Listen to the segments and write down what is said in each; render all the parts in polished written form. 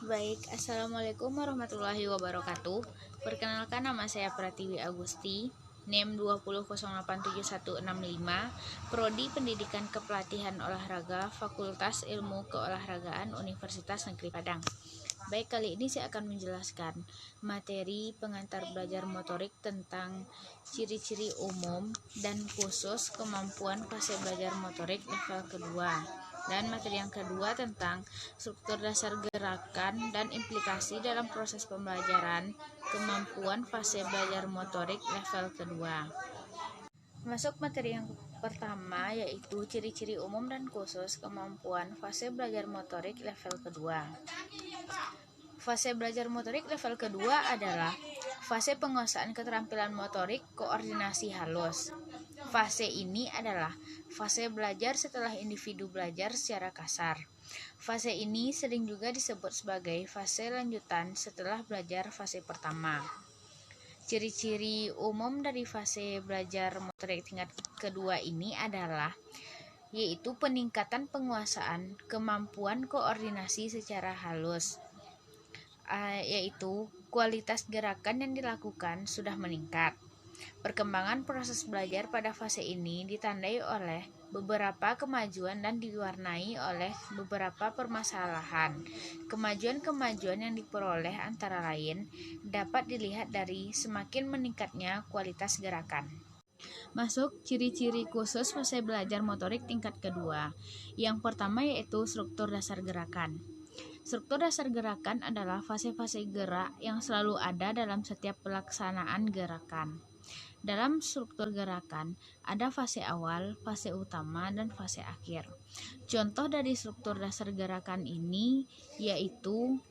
Baik, Assalamualaikum warahmatullahi wabarakatuh. Perkenalkan, nama saya Pratiwi Agusti, NIM 20087165, Prodi Pendidikan Kepelatihan Olahraga, Fakultas Ilmu Keolahragaan Universitas Negeri Padang. Baik, kali ini saya akan menjelaskan materi pengantar belajar motorik tentang ciri-ciri umum dan khusus kemampuan fase belajar motorik level kedua. Dan materi yang kedua tentang struktur dasar gerakan dan implikasi dalam proses pembelajaran kemampuan fase belajar motorik level kedua. Masuk materi yang pertama, yaitu ciri-ciri umum dan khusus kemampuan fase belajar motorik level kedua. Fase belajar motorik level kedua adalah fase penguasaan keterampilan motorik koordinasi halus. Fase ini adalah fase belajar setelah individu belajar secara kasar. Fase ini sering juga disebut sebagai fase lanjutan setelah belajar fase pertama. Ciri-ciri umum dari fase belajar motorik tingkat kedua ini adalah yaitu peningkatan penguasaan kemampuan koordinasi secara halus, yaitu kualitas gerakan yang dilakukan sudah meningkat. Perkembangan proses belajar pada fase ini ditandai oleh beberapa kemajuan dan diwarnai oleh beberapa permasalahan. Kemajuan-kemajuan yang diperoleh antara lain dapat dilihat dari semakin meningkatnya kualitas gerakan. Masuk ciri-ciri khusus fase belajar motorik tingkat kedua. Yang pertama yaitu struktur dasar gerakan. Struktur dasar gerakan adalah fase-fase gerak yang selalu ada dalam setiap pelaksanaan gerakan. Dalam struktur gerakan, ada fase awal, fase utama, dan fase akhir. Contoh dari struktur dasar gerakan ini yaitu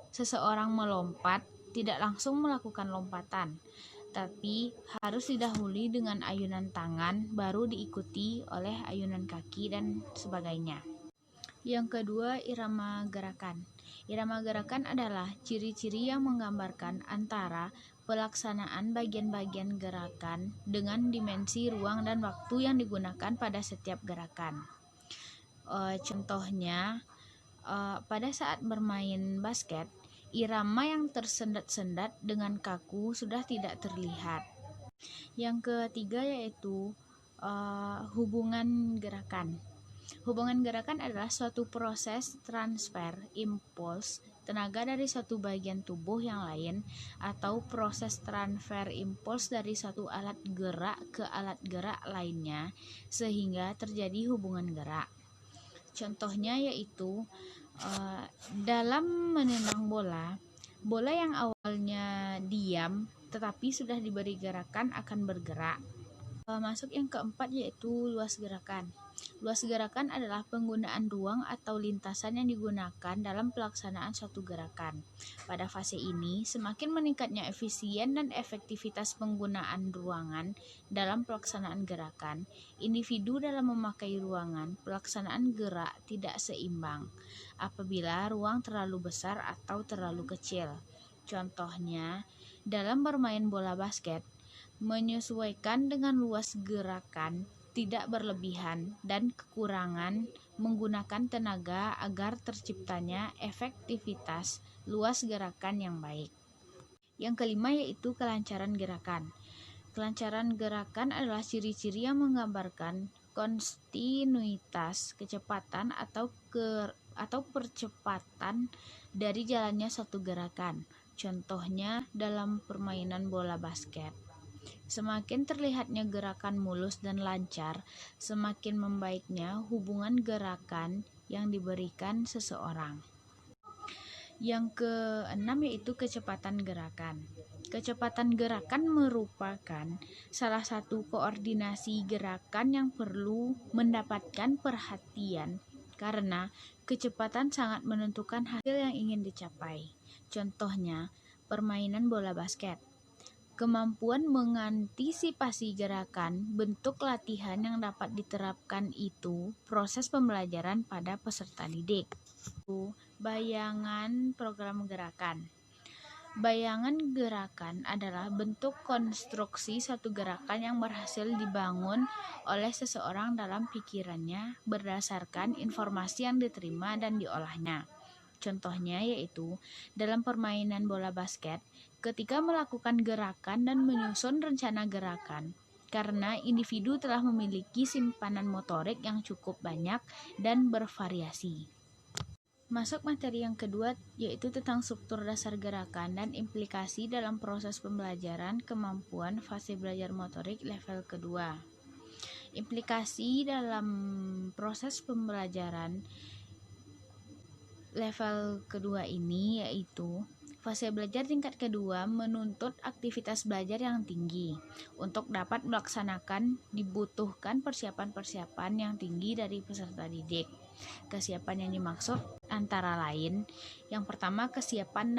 seseorang melompat tidak langsung melakukan lompatan, tapi harus didahului dengan ayunan tangan, baru diikuti oleh ayunan kaki dan sebagainya. Yang kedua, irama gerakan. Irama gerakan adalah ciri-ciri yang menggambarkan antara pelaksanaan bagian-bagian gerakan dengan dimensi ruang dan waktu yang digunakan pada setiap gerakan. Contohnya, pada saat bermain basket, irama yang tersendat-sendat dengan kaku sudah tidak terlihat. Yang ketiga yaitu hubungan gerakan. Hubungan gerakan adalah suatu proses transfer impuls tenaga dari satu bagian tubuh yang lain atau proses transfer impuls dari satu alat gerak ke alat gerak lainnya sehingga terjadi hubungan gerak. Contohnya yaitu dalam menendang bola yang awalnya diam tetapi sudah diberi gerakan akan bergerak. Masuk yang keempat yaitu luas gerakan. Luas gerakan adalah penggunaan ruang atau lintasan yang digunakan dalam pelaksanaan suatu gerakan. Pada fase ini, semakin meningkatnya efisien dan efektivitas penggunaan ruangan dalam pelaksanaan gerakan. Individu dalam memakai ruangan, pelaksanaan gerak tidak seimbang apabila ruang terlalu besar atau terlalu kecil. Contohnya, dalam bermain bola basket, menyesuaikan dengan luas gerakan tidak berlebihan dan kekurangan menggunakan tenaga agar terciptanya efektivitas luas gerakan yang baik. Yang kelima yaitu kelancaran gerakan. Kelancaran gerakan adalah ciri-ciri yang menggambarkan kontinuitas kecepatan atau percepatan dari jalannya suatu gerakan. Contohnya dalam permainan bola basket. Semakin terlihatnya gerakan mulus dan lancar, semakin membaiknya hubungan gerakan yang diberikan seseorang. Yang keenam yaitu kecepatan gerakan. Kecepatan gerakan merupakan salah satu koordinasi gerakan yang perlu mendapatkan perhatian karena kecepatan sangat menentukan hasil yang ingin dicapai. Contohnya, permainan bola basket. Kemampuan mengantisipasi gerakan bentuk latihan yang dapat diterapkan itu proses pembelajaran pada peserta didik. Bayangan program gerakan. Bayangan gerakan adalah bentuk konstruksi suatu gerakan yang berhasil dibangun oleh seseorang dalam pikirannya berdasarkan informasi yang diterima dan diolahnya. Contohnya yaitu dalam permainan bola basket, ketika melakukan gerakan dan menyusun rencana gerakan, karena individu telah memiliki simpanan motorik yang cukup banyak dan bervariasi. Masuk materi yang kedua, yaitu tentang struktur dasar gerakan dan implikasi dalam proses pembelajaran kemampuan fase belajar motorik level kedua. Implikasi dalam proses pembelajaran level kedua ini yaitu fase belajar tingkat kedua menuntut aktivitas belajar yang tinggi. Untuk dapat melaksanakan dibutuhkan persiapan-persiapan yang tinggi dari peserta didik. Kesiapan yang dimaksud antara lain, yang pertama kesiapan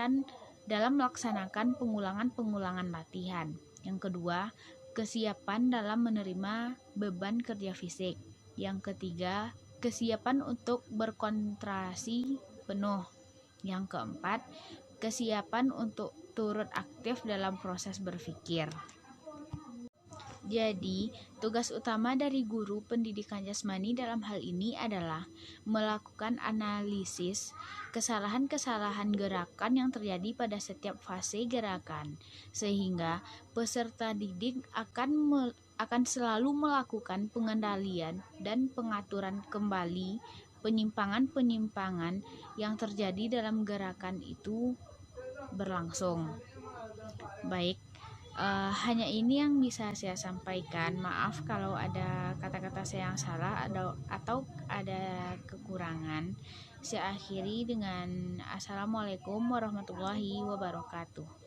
dalam melaksanakan pengulangan-pengulangan latihan. Yang kedua, kesiapan dalam menerima beban kerja fisik. Yang ketiga, kesiapan untuk berkonsentrasi penuh. Yang keempat, kesiapan untuk turut aktif dalam proses berpikir. Jadi, tugas utama dari guru pendidikan jasmani dalam hal ini adalah melakukan analisis kesalahan-kesalahan gerakan yang terjadi pada setiap fase gerakan, sehingga peserta didik akan selalu melakukan pengendalian dan pengaturan kembali penyimpangan-penyimpangan yang terjadi dalam gerakan itu berlangsung. Baik, hanya ini yang bisa saya sampaikan. Maaf kalau ada kata-kata saya yang salah atau ada kekurangan. Saya akhiri dengan Assalamualaikum warahmatullahi wabarakatuh.